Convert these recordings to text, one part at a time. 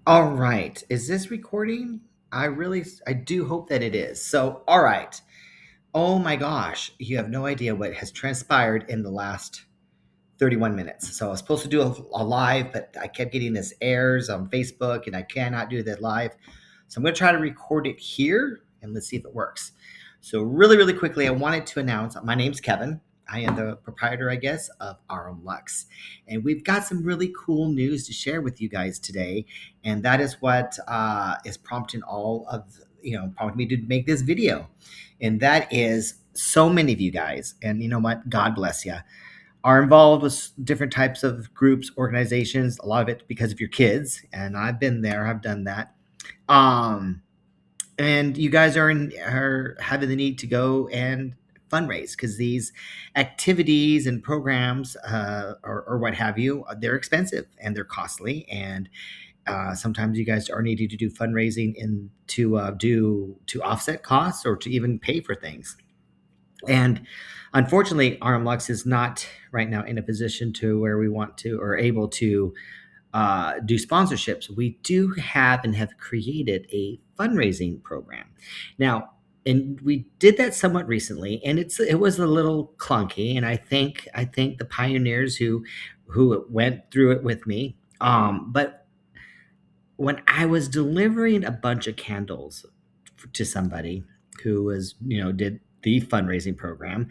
All right. Is this recording? I do hope that it is. So, all right. Oh my gosh. You have no idea what has transpired in the last 31 minutes. So, I was supposed to do a live, but I kept getting this errors on Facebook and I cannot do that live. So, I'm going to try to record it here and let's see if it works. So, really quickly, I wanted to announce my name's Kevin. I am the proprietor, I guess, of Aurum Lux. And we've got some really cool news to share with you guys today. And that is what is prompting prompting me to make this video. And that is so many of you guys, and you know what? God bless you, are involved with different types of groups, organizations, a lot of it because of your kids. And I've been there, I've done that. Um, and you guys are having the need to go and fundraise because these activities and programs or what have you, they're expensive and they're costly, and sometimes you guys are needing to do fundraising in to offset costs or to even pay for things. And unfortunately, Aurum Lux is not right now in a position to where we want to or able to do sponsorships. We do have and have created a fundraising program now, and we did that somewhat recently, and it was a little clunky. And I think the pioneers who went through it with me. But when I was delivering a bunch of candles to somebody who was, did the fundraising program,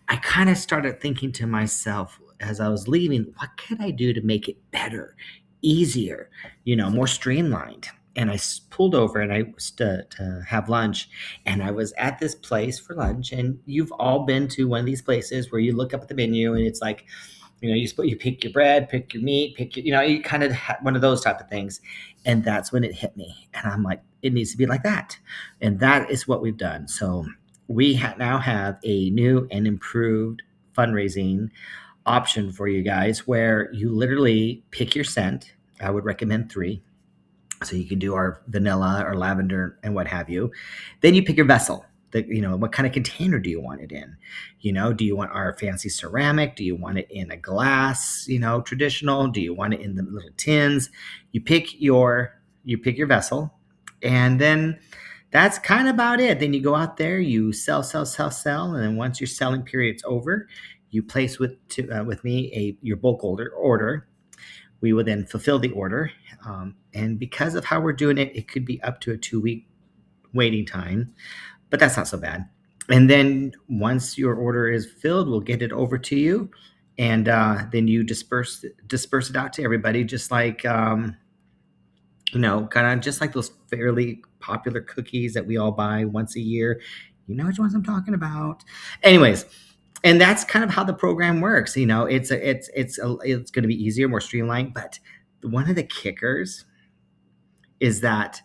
I kind of started thinking to myself as I was leaving, what could I do to make it better, easier, more streamlined? And pulled over and I was to have lunch, and I was at this place for lunch. And you've all been to one of these places where you look up at the menu and it's like, you pick your bread, pick your meat, pick your, you kind of one of those type of things. And that's when it hit me. And I'm like, it needs to be like that. And that is what we've done. So we now have a new and improved fundraising option for you guys where you literally pick your scent. I would recommend 3. So you can do our vanilla or lavender and what have you. Then you pick your vessel. What kind of container do you want it in? Do you want our fancy ceramic? Do you want it in a glass, traditional? Do you want it in the little tins? You pick your vessel, and then that's kind of about it. Then you go out there, you sell, and then once your selling period's over, you place with me your bulk order. We will then fulfill the order, and because of how we're doing it, it could be up to a 2-week waiting time, but that's not so bad. And then once your order is filled, we'll get it over to you, and then you disperse it out to everybody, just like kind of just like those fairly popular cookies that we all buy once a year. You know which ones I'm talking about. Anyways, and that's kind of how the program works. It's going to be easier, more streamlined. But one of the kickers is that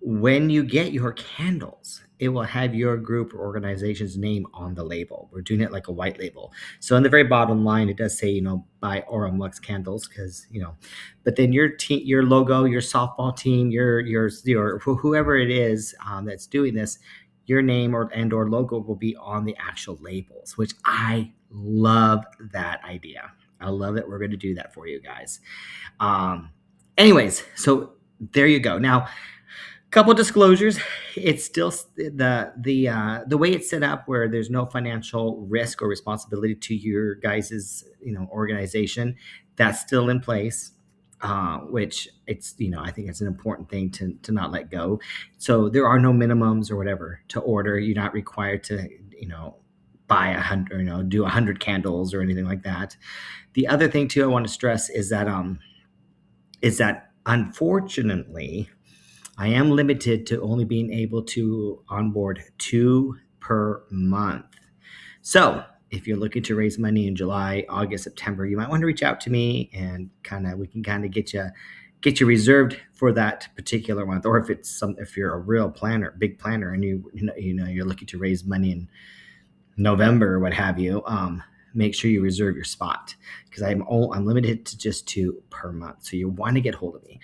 when you get your candles, it will have your group or organization's name on the label. We're doing it like a white label. So in the very bottom line, it does say, buy Aurum Lux candles because, but then your team, your logo, your softball team, your whoever it is that's doing this, your name or logo will be on the actual labels, which I love that idea. I love that we're going to do that for you guys. Anyways, so there you go. Now, couple disclosures. It's still the way it's set up where there's no financial risk or responsibility to your guys's organization. That's still in place, which it's I think it's an important thing to not let go. So there are no minimums or whatever to order. You're not required to buy 100 do 100 candles or anything like that. The other thing too I want to stress is that unfortunately I am limited to only being able to onboard 2 per month. So if you're looking to raise money in July, August, September, you might want to reach out to me and we can get you reserved for that particular month. Or if you're a real planner, big planner, and you're looking to raise money in November or what have you, make sure you reserve your spot because I'm limited to just 2 per month. So you want to get hold of me.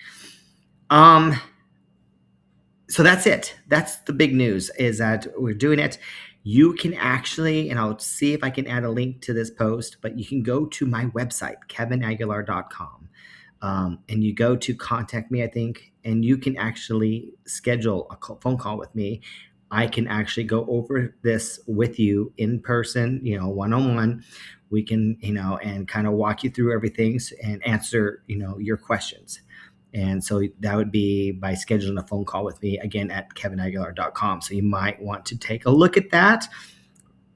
So that's it. That's the big news is that we're doing it. You can actually, and I'll see if I can add a link to this post, but you can go to my website, kevinaguilar.com, and you go to contact me, I think, and you can actually schedule a phone call with me. I can actually go over this with you in person, one on one. We can, and kind of walk you through everything and answer, your questions. And so that would be by scheduling a phone call with me again at kevinaguilar.com. So you might want to take a look at that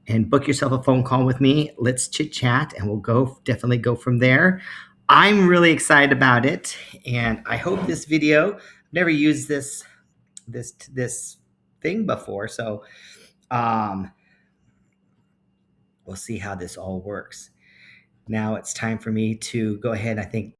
and book yourself a phone call with me. Let's chit chat and we'll definitely go from there. I'm really excited about it. And I hope this video, I've never used this thing before. So um, we'll see how this all works. Now it's time for me to go ahead. I think